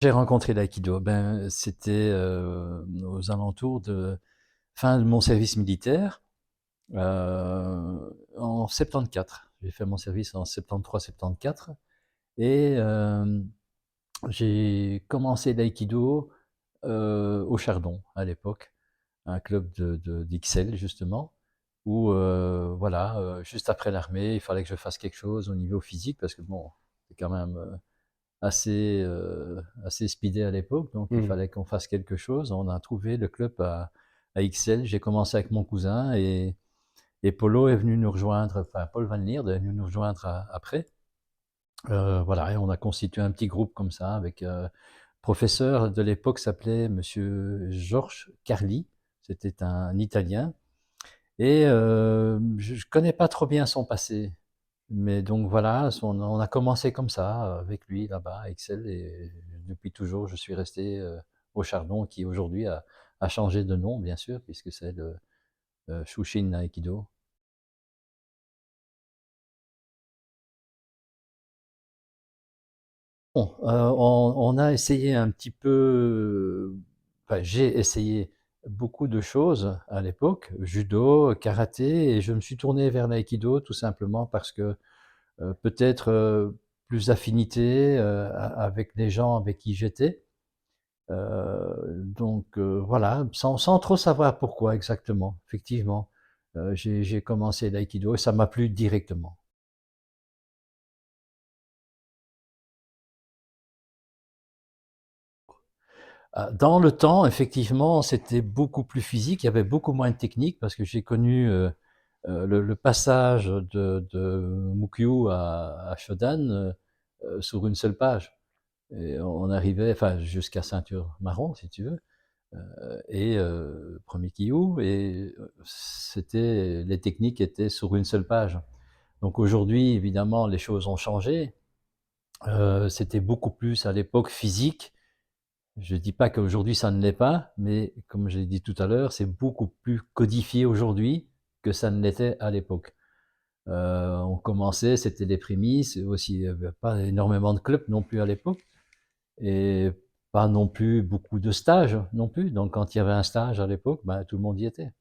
J'ai rencontré l'aïkido, ben, c'était, aux alentours de fin de mon service militaire, en 74. J'ai fait mon service en 73-74 et j'ai commencé l'aïkido, au Chardon à l'époque, un club d'Ixelles justement, où voilà, juste après l'armée, il fallait que je fasse quelque chose au niveau physique parce que bon, c'est quand même, assez speedé à l'époque, donc il Mmh. fallait qu'on fasse quelque chose. On a trouvé le club à Ixelles. J'ai commencé avec mon cousin et Polo est venu nous rejoindre, enfin Paul Van Lierde est venu nous rejoindre après. Voilà, et on a constitué un petit groupe comme ça avec professeur de l'époque s'appelait Monsieur Georges Carli. C'était un Italien et je connais pas trop bien son passé. Mais donc voilà, on a commencé comme ça, avec lui là-bas à Excel et depuis toujours je suis resté au Chardon qui aujourd'hui a changé de nom bien sûr puisque c'est le Shushin Aikido. Bon, on a essayé un petit peu, enfin j'ai essayé beaucoup de choses à l'époque, judo, karaté et je me suis tourné vers l'aïkido tout simplement parce que peut-être plus affinité avec les gens avec qui j'étais. Donc voilà, sans trop savoir pourquoi exactement, effectivement. J'ai commencé l'aïkido et ça m'a plu directement. Dans le temps, effectivement, c'était beaucoup plus physique, il y avait beaucoup moins de technique parce que j'ai connu le passage de Mukyu à Shodan sur une seule page. Et on arrivait, enfin, jusqu'à ceinture marron, si tu veux. Et premier Kiyou, et c'était, les techniques étaient sur une seule page. Donc aujourd'hui, évidemment, les choses ont changé. C'était beaucoup plus à l'époque physique. Je dis pas qu'aujourd'hui ça ne l'est pas, mais comme j'ai dit tout à l'heure, c'est beaucoup plus codifié aujourd'hui que ça ne l'était à l'époque. On commençait, c'était les prémices, aussi il n'y avait pas énormément de clubs non plus à l'époque, et pas non plus beaucoup de stages non plus. Donc quand il y avait un stage à l'époque, ben, tout le monde y était.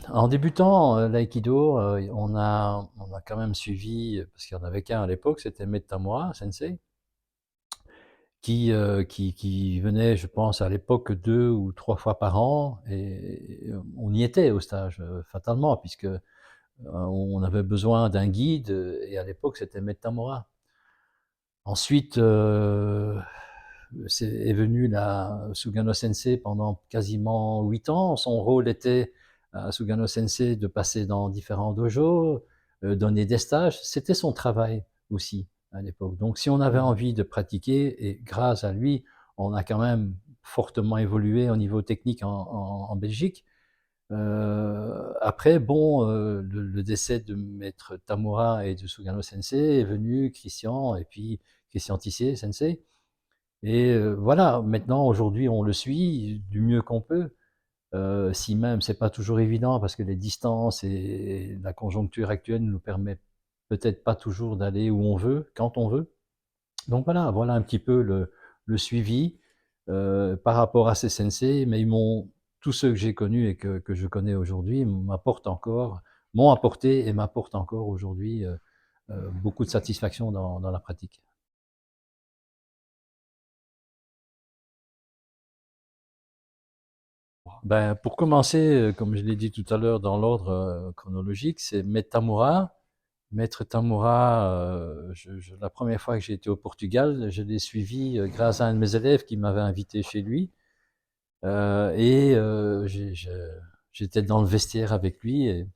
En débutant l'aïkido, on a quand même suivi, parce qu'il n'y en avait qu'un à l'époque, c'était Metamura Sensei, qui venait, je pense, à l'époque 2 ou 3 fois par an, et on y était au stage, fatalement, puisque on avait besoin d'un guide, et à l'époque c'était Metamura. Ensuite, est venu la Sugano Sensei pendant quasiment 8 ans. Son rôle était à Sugano Sensei de passer dans différents dojos, donner des stages. C'était son travail aussi à l'époque. Donc si on avait Mmh. envie de pratiquer, et grâce à lui, on a quand même fortement évolué au niveau technique en Belgique. Après, bon, le décès de Maître Tamura et de Sugano Sensei est venu Christian, et puis Christian Tissier Sensei. Et voilà, maintenant, aujourd'hui, on le suit du mieux qu'on peut. Si même c'est pas toujours évident parce que les distances et la conjoncture actuelle ne nous permettent peut-être pas toujours d'aller où on veut, quand on veut. Donc voilà un petit peu le suivi par rapport à ces sensei, mais tous ceux que j'ai connus et que je connais aujourd'hui m'ont apporté et m'apportent encore aujourd'hui beaucoup de satisfaction dans la pratique. Ben, pour commencer, comme je l'ai dit tout à l'heure dans l'ordre chronologique, c'est Metamura. Maître Tamura, la première fois que j'ai été au Portugal, je l'ai suivi grâce à un de mes élèves qui m'avait invité chez lui. Et j'étais dans le vestiaire avec lui,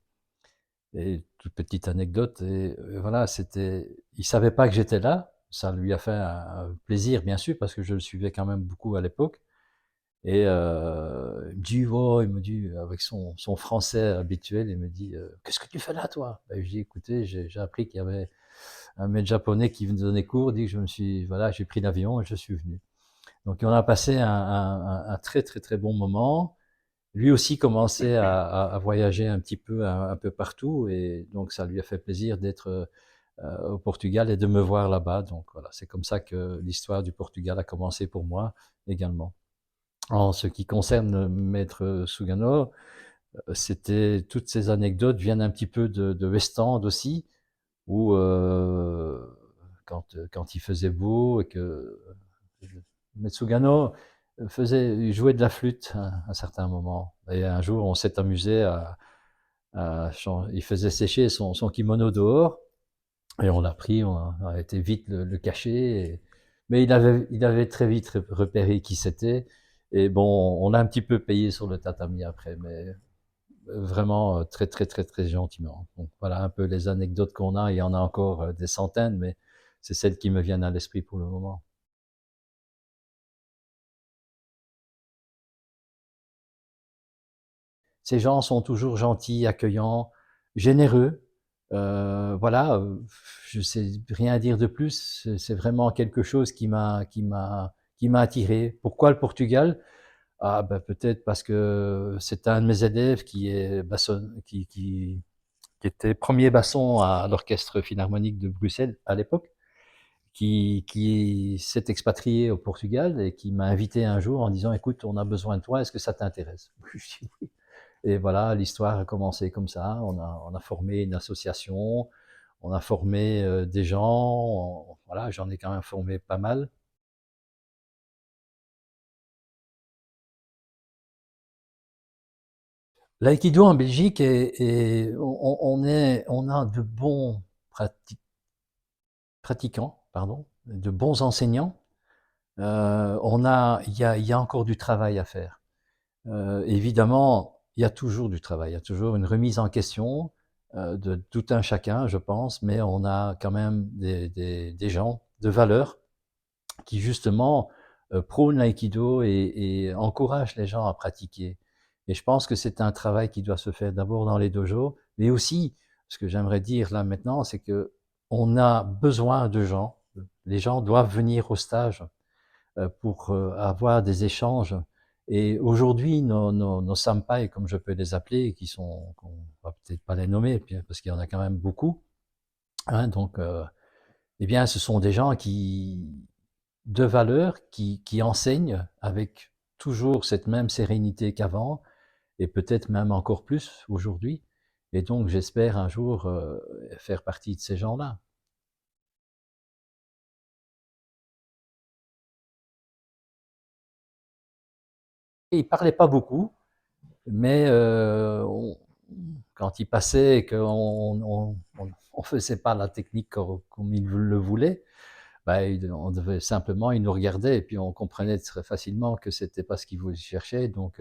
et toute petite anecdote, et voilà, il savait pas que j'étais là. Ça lui a fait un plaisir, bien sûr, parce que je le suivais quand même beaucoup à l'époque. Et il me dit avec son français habituel, il me dit qu'est-ce que tu fais là, toi? Ben, je dis écoutez, j'ai appris qu'il y avait un maître japonais qui venait donner cours, dit que voilà, j'ai pris l'avion et je suis venu. Donc on a passé un très très très bon moment. lui aussi commençait à voyager un petit peu un peu partout et donc ça lui a fait plaisir d'être au Portugal et de me voir là-bas. Donc voilà, c'est comme ça que l'histoire du Portugal a commencé pour moi également. En ce qui concerne Maître Sugano, c'était toutes ces anecdotes viennent un petit peu de West End aussi, où quand il faisait beau et que Metsugano il jouait de la flûte à un certain moment. Et un jour, on s'est amusé il faisait sécher son kimono dehors et on l'a pris, on a été vite le cacher. Mais il avait très vite repéré qui c'était. Et bon, on l'a un petit peu payé sur le tatami après, mais vraiment très très très très gentiment. Donc voilà un peu les anecdotes qu'on a. Il y en a encore des centaines, mais c'est celles qui me viennent à l'esprit pour le moment. Ces gens sont toujours gentils, accueillants, généreux. Voilà, je sais rien dire de plus. C'est vraiment quelque chose qui m'a attiré. Pourquoi le Portugal? Ah ben peut-être parce que c'est un de mes élèves qui est qui était premier basson à l'orchestre philharmonique de Bruxelles à l'époque, qui s'est expatrié au Portugal et qui m'a invité un jour en disant écoute, on a besoin de toi, est-ce que ça t'intéresse? Je dis oui. Et voilà, l'histoire a commencé comme ça. On a formé une association, on a formé des gens. Voilà, j'en ai quand même formé pas mal. L'aïkido en Belgique on a de bons pratiquants, pardon, de bons enseignants. Il y a encore du travail à faire. Évidemment, il y a toujours du travail, il y a toujours une remise en question de tout un chacun, je pense, mais on a quand même des gens de valeur qui justement prônent l'aïkido et encouragent les gens à pratiquer. Et je pense que c'est un travail qui doit se faire d'abord dans les dojos, mais aussi, ce que j'aimerais dire là maintenant, c'est que on a besoin de gens. Les gens doivent venir au stage pour avoir des échanges. Et aujourd'hui, nos sampai, comme je peux les appeler, qui sont, on va peut-être pas les nommer, parce qu'il y en a quand même beaucoup, hein, donc, eh bien, ce sont des gens de valeur, qui enseignent avec toujours cette même sérénité qu'avant, et peut-être même encore plus aujourd'hui. Et donc, j'espère un jour faire partie de ces gens-là. Et ils parlaient pas beaucoup, mais quand il passait et qu'on on faisait pas la technique comme il le voulait, bah, on devait simplement, il nous regardait et puis on comprenait très facilement que c'était pas ce qu'il voulait chercher. Donc,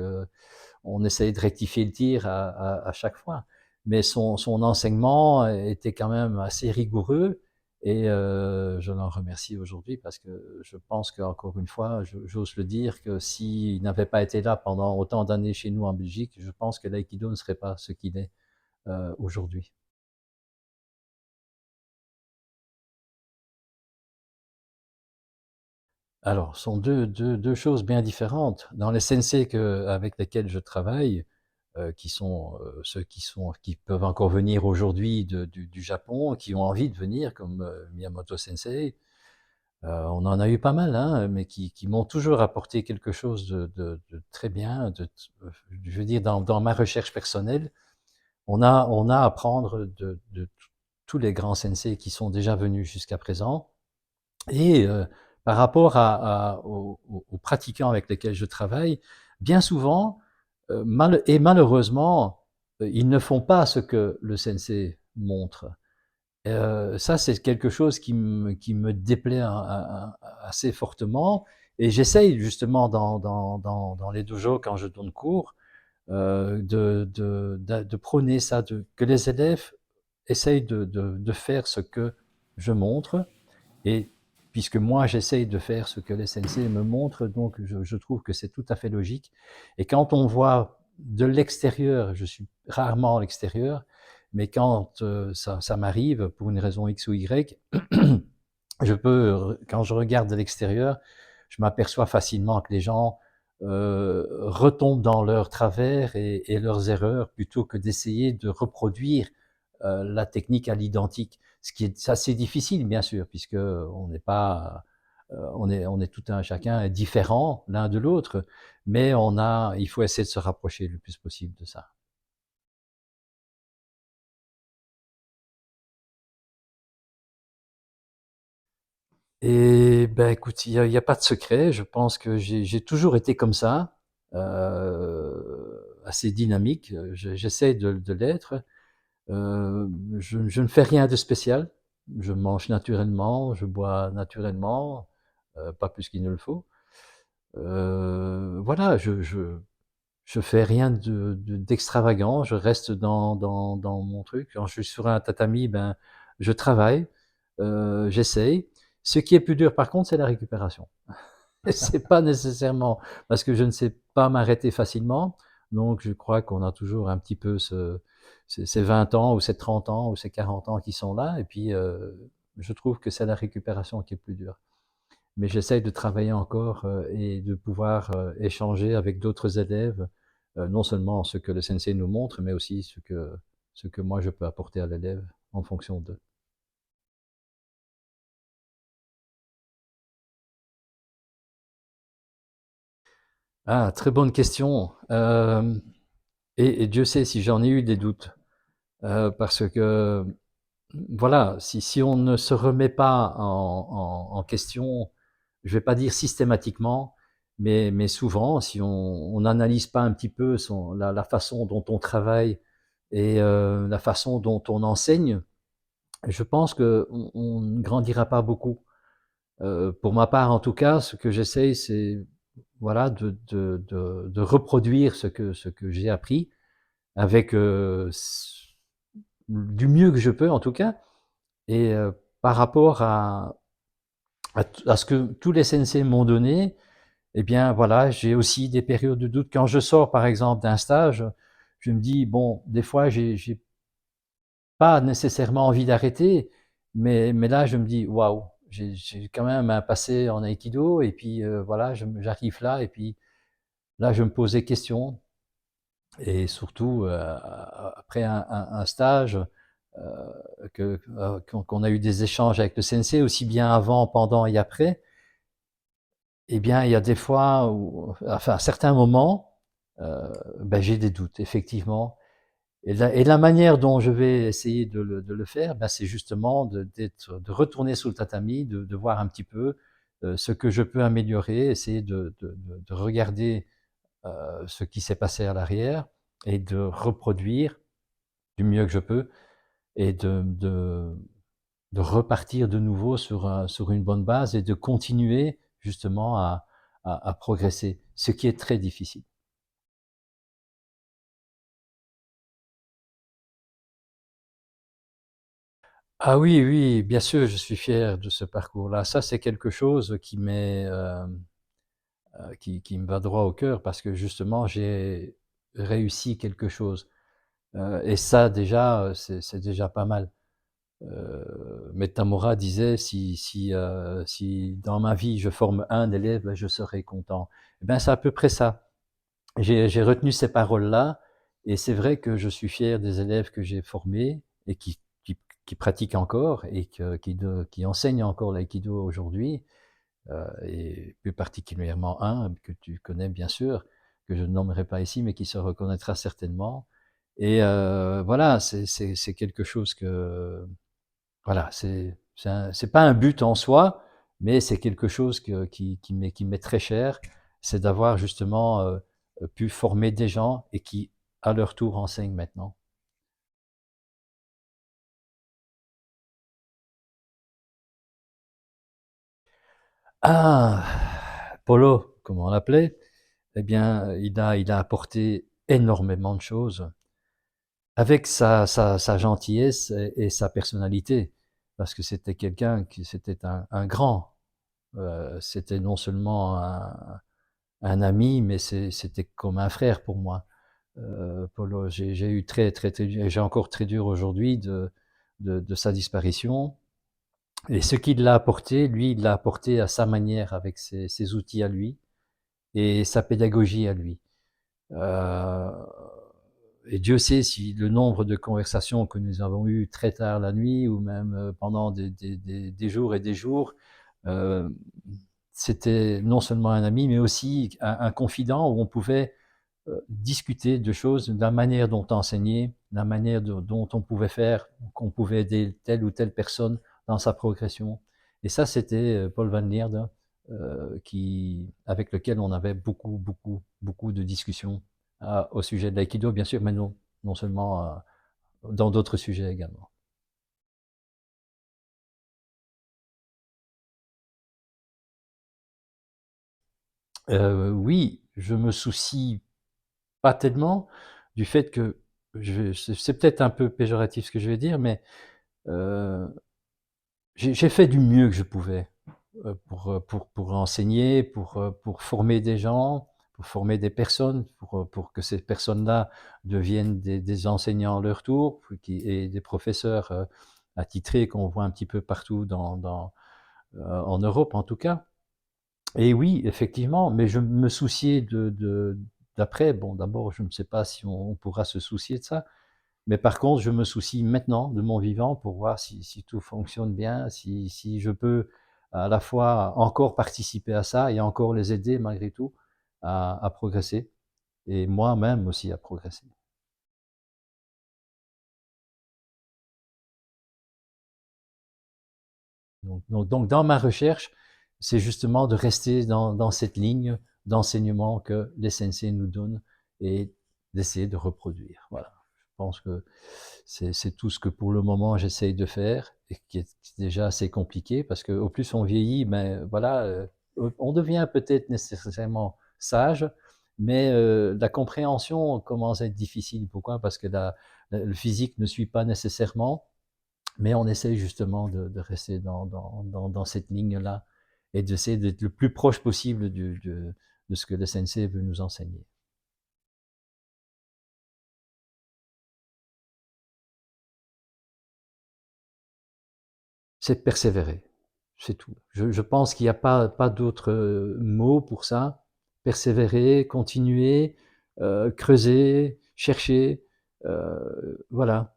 on essayait de rectifier le tir à chaque fois. Mais son enseignement était quand même assez rigoureux et je l'en remercie aujourd'hui parce que je pense qu'encore une fois, j'ose le dire, que s'il n'avait pas été là pendant autant d'années chez nous en Belgique, je pense que l'aïkido ne serait pas ce qu'il est aujourd'hui. Alors, ce sont deux choses bien différentes. Dans les sensei avec lesquels je travaille, qui sont ceux qui peuvent encore venir aujourd'hui du Japon, qui ont envie de venir, comme Miyamoto Sensei, on en a eu pas mal, hein, mais qui m'ont toujours apporté quelque chose de très bien. Je veux dire, dans ma recherche personnelle, on a à apprendre de tous les grands sensei qui sont déjà venus jusqu'à présent. Et par rapport aux pratiquants avec lesquels je travaille, bien souvent, et malheureusement, ils ne font pas ce que le sensei montre. Ça, c'est quelque chose qui me déplaît assez fortement. Et j'essaye justement dans les dojos, quand je donne cours, de prôner ça, que les élèves essayent de faire ce que je montre et puisque moi, j'essaye de faire ce que les sensei me montrent, donc je trouve que c'est tout à fait logique. Et quand on voit de l'extérieur, je suis rarement à l'extérieur, mais quand ça m'arrive, pour une raison X ou Y, quand je regarde de l'extérieur, je m'aperçois facilement que les gens retombent dans leurs travers et leurs erreurs plutôt que d'essayer de reproduire la technique à l'identique. Ce qui est assez difficile, bien sûr, puisque on n'est pas, on est tout un chacun différent l'un de l'autre, mais il faut essayer de se rapprocher le plus possible de ça. Et ben écoute, il y a pas de secret. Je pense que j'ai toujours été comme ça, assez dynamique. J'essaie de l'être. Je ne fais rien de spécial. Je mange naturellement, je bois naturellement, pas plus qu'il ne le faut. Voilà, je fais rien d'extravagant. Je reste dans mon truc. Quand je suis sur un tatami, ben je travaille, j'essaye. Ce qui est plus dur, par contre, c'est la récupération. C'est pas nécessairement parce que je ne sais pas m'arrêter facilement. Donc, je crois qu'on a toujours un petit peu ces 20 ans ou ces 30 ans ou ces 40 ans qui sont là. Et puis, je trouve que c'est la récupération qui est plus dure. Mais j'essaye de travailler encore et de pouvoir échanger avec d'autres élèves, non seulement ce que le sensei nous montre, mais aussi ce que moi je peux apporter à l'élève en fonction de. Ah, très bonne question. Et Dieu sait si j'en ai eu des doutes. Parce que, voilà, si on ne se remet pas en question, je vais pas dire systématiquement, mais souvent, si on n'analyse pas un petit peu la façon dont on travaille et la façon dont on enseigne, je pense qu'on ne grandira pas beaucoup. Pour ma part, en tout cas, ce que j'essaye, c'est voilà, de reproduire ce que j'ai appris avec du mieux que je peux, en tout cas. Et par rapport à ce que tous les sensei m'ont donné, eh bien voilà, j'ai aussi des périodes de doute. Quand je sors par exemple d'un stage, je me dis, bon, des fois j'ai pas nécessairement envie d'arrêter, mais là je me dis, waouh, j'ai quand même un passé en aïkido, et puis voilà, j'arrive là, et puis là je me pose des questions, et surtout après un stage, qu'on a eu des échanges avec le sensei, aussi bien avant, pendant et après, eh bien, il y a des fois où, enfin, à certains moments, ben, j'ai des doutes, effectivement. Et la manière dont je vais essayer de le faire, ben, c'est justement de retourner sous le tatami, de voir un petit peu ce que je peux améliorer, essayer de regarder ce qui s'est passé à l'arrière et de reproduire du mieux que je peux et de repartir de nouveau sur une bonne base et de continuer justement à progresser, ce qui est très difficile. Ah oui, oui, bien sûr, je suis fier de ce parcours-là. Ça, c'est quelque chose qui me va droit au cœur parce que justement, j'ai réussi quelque chose. Et ça, déjà, c'est déjà pas mal. Metamora disait si dans ma vie je forme un élève, ben, je serai content. Eh ben, c'est à peu près ça. J'ai retenu ces paroles-là, et c'est vrai que je suis fier des élèves que j'ai formés et qui pratiquent encore et qui enseignent encore l'aïkido aujourd'hui, et plus particulièrement un que tu connais bien sûr, que je ne nommerai pas ici, mais qui se reconnaîtra certainement. Et voilà, c'est quelque chose que voilà, c'est pas un but en soi, mais c'est quelque chose qui m'est très cher, c'est d'avoir justement pu former des gens et qui, à leur tour, enseignent maintenant. Ah, Polo, comme on l'appelait, eh bien, il a apporté énormément de choses avec sa gentillesse et sa personnalité, parce que c'était quelqu'un c'était un grand. C'était non seulement un ami, mais c'était comme un frère pour moi. Polo, j'ai eu j'ai encore très dur aujourd'hui de sa disparition. Et ce qu'il l'a apporté, lui, il l'a apporté à sa manière, avec ses outils à lui. et sa pédagogie à lui. Euh, et Dieu sait si le nombre de conversations que nous avons eues très tard la nuit ou même pendant des jours et des jours, euh, c'était non seulement un ami, mais aussi un confident où on pouvait discuter de choses, de la manière dont enseigner, la manière dont on pouvait faire, qu'on pouvait aider telle ou telle personne dans sa progression. Et ça, c'était Paul Van Lierde, avec lequel on avait beaucoup de discussions au sujet de l'aïkido, bien sûr, mais non seulement dans d'autres sujets également. Oui, je me soucie pas tellement du fait que c'est peut-être un peu péjoratif ce que je vais dire, mais euh, j'ai fait du mieux que je pouvais pour enseigner, pour former des gens, pour former des personnes, pour que ces personnes-là deviennent des enseignants à leur tour, et des professeurs attitrés qu'on voit un petit peu partout en Europe en tout cas. Et oui, effectivement, mais je me souciais d'après. Bon, d'abord, je ne sais pas si on pourra se soucier de ça, mais par contre, je me soucie maintenant de mon vivant pour voir si tout fonctionne bien, si je peux à la fois encore participer à ça et encore les aider malgré tout à progresser et moi-même aussi à progresser. Donc dans ma recherche, c'est justement de rester dans cette ligne d'enseignement que les sensei nous donnent et d'essayer de reproduire. Voilà. Je pense que c'est tout ce que pour le moment j'essaye de faire et qui est déjà assez compliqué parce que au plus on vieillit, ben voilà, on devient peut-être nécessairement sage, mais la compréhension commence à être difficile. Pourquoi? Parce que le physique ne suit pas nécessairement, mais on essaye justement de rester dans cette ligne-là et d'essayer d'être le plus proche possible de ce que le sensei veut nous enseigner. C'est persévérer, c'est tout. Je pense qu'il n'y a pas d'autre mot pour ça. Persévérer, continuer, creuser, chercher. Voilà.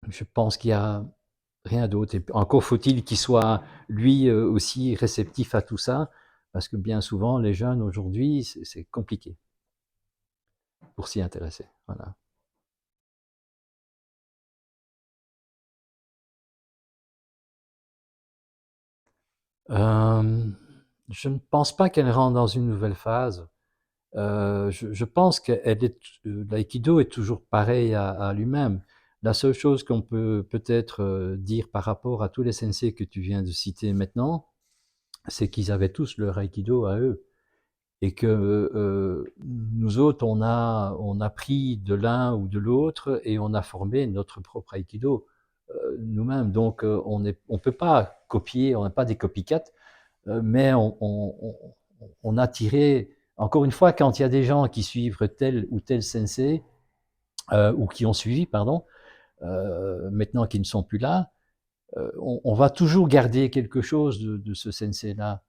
Je pense qu'il y a rien d'autre. Et encore faut-il qu'il soit, lui aussi, réceptif à tout ça, parce que bien souvent, les jeunes aujourd'hui, c'est compliqué pour s'y intéresser. Voilà. Euh, je ne pense pas qu'elle rentre dans une nouvelle phase. Je pense que l'aïkido est toujours pareil à lui-même. La seule chose qu'on peut peut-être dire par rapport à tous les sensei que tu viens de citer maintenant, c'est qu'ils avaient tous leur aïkido à eux. Et que nous autres, on a pris de l'un ou de l'autre et on a formé notre propre aïkido nous-mêmes. Donc on peut pas copier, on n'est pas des copycats, mais on a tiré, encore une fois, quand il y a des gens qui suivent tel ou tel sensei, ou qui ont suivi, pardon, maintenant qu'ils ne sont plus là, on va toujours garder quelque chose de ce sensei-là.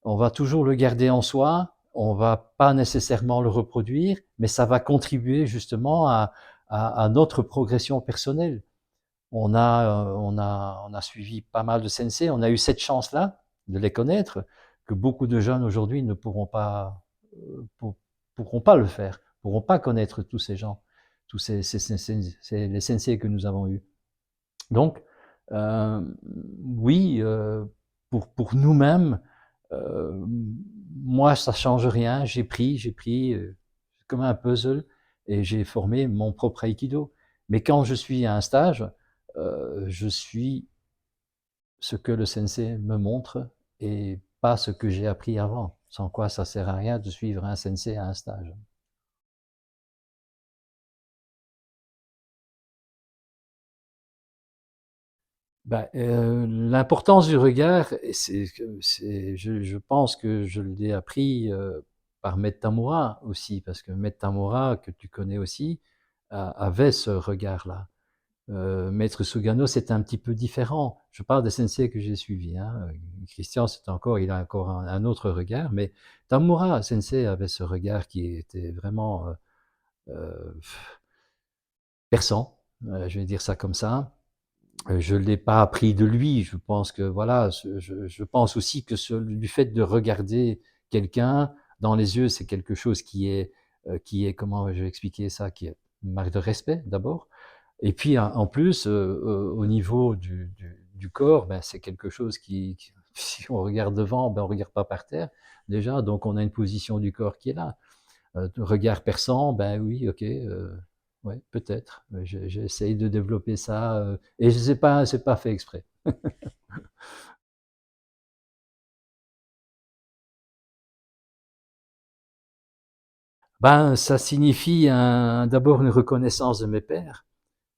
On va toujours le garder en soi, on va pas nécessairement le reproduire, mais ça va contribuer justement à notre progression personnelle. On a suivi pas mal de sensei, on a eu cette chance-là de les connaître, que beaucoup de jeunes aujourd'hui ne pourront pas le faire, pourront pas connaître tous ces gens, tous les sensei que nous avons eus. Donc, euh, oui, pour nous-mêmes, euh, moi, ça change rien. J'ai pris comme un puzzle et j'ai formé mon propre aikido. Mais quand je suis à un stage, je suis ce que le sensei me montre et pas ce que j'ai appris avant. Sans quoi ça sert à rien de suivre un sensei à un stage. Ben, l'importance du regard, je pense que je l'ai appris par Maître Tamura aussi, parce que Maître Tamura, que tu connais aussi, avait ce regard-là. Maître Sugano, c'était un petit peu différent. Je parle des sensei que j'ai suivis, hein. Christian, c'est encore, il a encore un autre regard, mais Tamura sensei avait ce regard qui était vraiment euh, perçant, je vais dire ça comme ça. Je l'ai pas appris de lui. Je pense que voilà, je pense aussi que du fait de regarder quelqu'un dans les yeux, c'est quelque chose qui est, comment je vais expliquer ça, qui est une marque de respect d'abord. Et puis en plus, au niveau du corps, ben, c'est quelque chose si on regarde devant, ben, on regarde pas par terre déjà, donc on a une position du corps qui est là. Regard perçant, ben oui, ok, ouais, peut-être. J'essaye de développer ça, et je sais pas, c'est pas fait exprès. Ben, ça signifie d'abord une reconnaissance de mes pairs,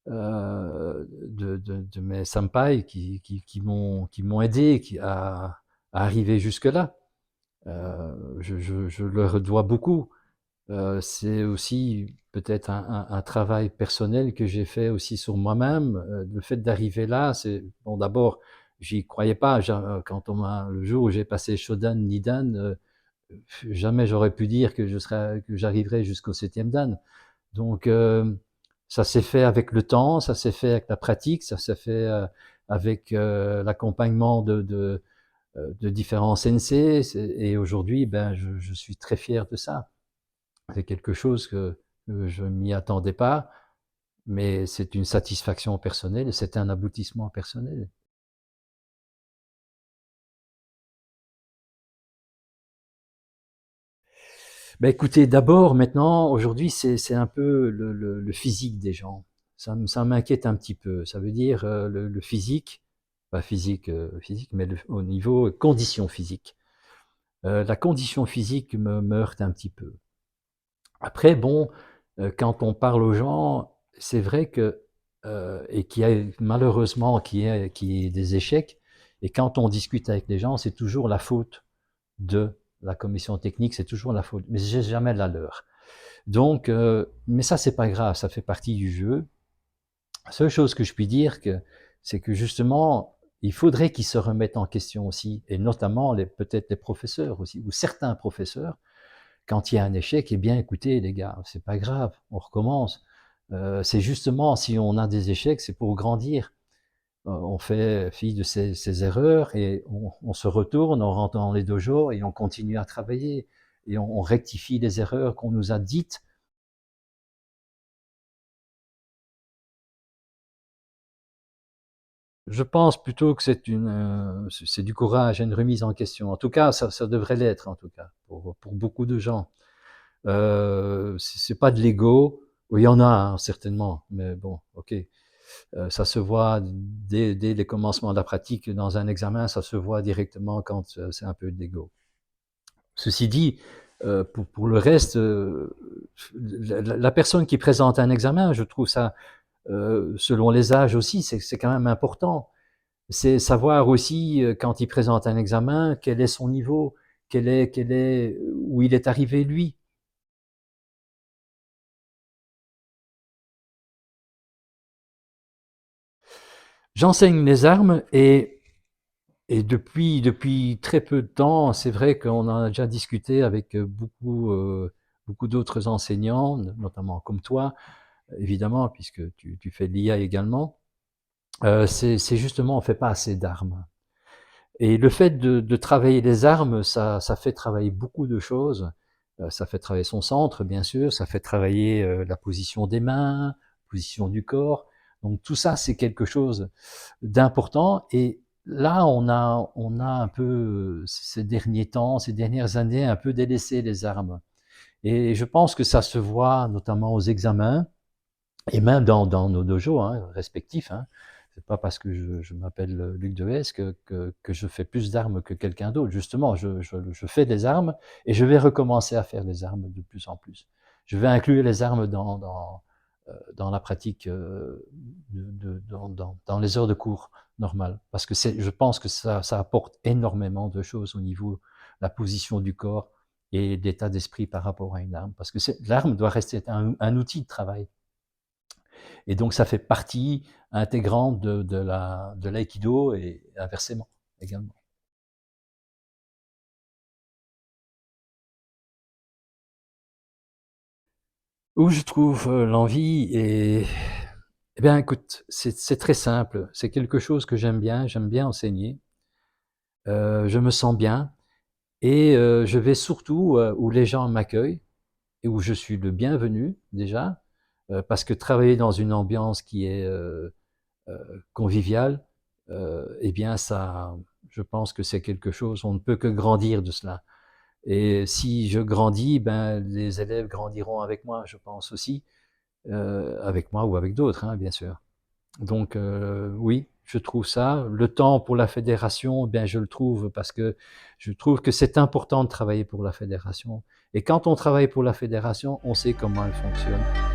de mes senpai qui m'ont aidé à arriver jusque là. Je leur dois beaucoup. C'est aussi peut-être un travail personnel que j'ai fait aussi sur moi-même. Le fait d'arriver là, c'est bon. D'abord, j'y croyais pas. Quand le jour où j'ai passé Shodan Nidan, jamais j'aurais pu dire que j'arriverais jusqu'au septième dan. Donc, ça s'est fait avec le temps, ça s'est fait avec la pratique, ça s'est fait avec l'accompagnement de différents sensei. Et aujourd'hui, ben, je suis très fier de ça. C'est quelque chose que je m'y attendais pas, mais c'est une satisfaction personnelle et c'est un aboutissement personnel. Ben écoutez, d'abord, maintenant, aujourd'hui, c'est un peu le physique des gens. Ça m'inquiète un petit peu. Ça veut dire le physique, pas physique, physique, mais au niveau condition physique. La condition physique me heurte un petit peu. Après, bon, quand on parle aux gens, c'est vrai que, et qu'il y a malheureusement qui est des échecs, et quand on discute avec les gens, c'est toujours la faute de la commission technique, c'est toujours la faute, mais c'est jamais la leur. Donc, mais ça, c'est pas grave, ça fait partie du jeu. La seule chose que je puis dire, c'est que justement, il faudrait qu'ils se remettent en question aussi, et notamment peut-être les professeurs aussi, ou certains professeurs, quand il y a un échec, eh bien, écoutez, les gars, c'est pas grave, on recommence. C'est justement, si on a des échecs, c'est pour grandir. On fait fi de ses erreurs et on se retourne, on rentre dans les dojos et on continue à travailler. Et on rectifie les erreurs qu'on nous a dites. Je pense plutôt que c'est du courage et une remise en question. En tout cas, ça devrait l'être, en tout cas, pour beaucoup de gens. C'est pas de l'ego. Oui, il y en a, hein, certainement, mais bon, ok. Ça se voit dès les commencements de la pratique dans un examen, ça se voit directement quand c'est un peu d'ego. Ceci dit, pour le reste, la personne qui présente un examen, je trouve ça, selon les âges aussi, c'est quand même important. C'est savoir aussi, quand il présente un examen, quel est son niveau, où il est arrivé lui. J'enseigne les armes et depuis très peu de temps, c'est vrai qu'on en a déjà discuté avec beaucoup d'autres enseignants, notamment comme toi, évidemment, puisque tu fais de l'IA également. C'est justement, on fait pas assez d'armes. Et le fait de travailler les armes, ça fait travailler beaucoup de choses. Ça fait travailler son centre, bien sûr, ça fait travailler la position des mains, la position du corps. Donc tout ça, c'est quelque chose d'important. Et là, on a un peu, ces derniers temps, ces dernières années, un peu délaissé les armes. Et je pense que ça se voit notamment aux examens et même dans nos dojos hein, respectifs. Hein. C'est pas parce que je m'appelle Luc Dehaes que je fais plus d'armes que quelqu'un d'autre. Justement, je fais des armes et je vais recommencer à faire des armes de plus en plus. Je vais inclure les armes dans la pratique, dans les heures de cours normales. Parce que je pense que ça apporte énormément de choses au niveau de la position du corps et d'état d'esprit par rapport à une arme. Parce que l'arme doit rester un outil de travail. Et donc ça fait partie intégrante de l'aïkido et inversement également. Où je trouve, l'envie et eh bien écoute, c'est très simple, c'est quelque chose que j'aime bien enseigner, je me sens bien et je vais surtout, où les gens m'accueillent et où je suis le bienvenu déjà, parce que travailler dans une ambiance qui est, conviviale, eh bien ça je pense que c'est quelque chose on ne peut que grandir de cela et si je grandis, ben, les élèves grandiront avec moi, je pense aussi, avec moi ou avec d'autres, hein, bien sûr. Donc oui, je trouve ça. Le temps pour la fédération, eh bien, je le trouve parce que je trouve que c'est important de travailler pour la fédération et quand on travaille pour la fédération, on sait comment elle fonctionne.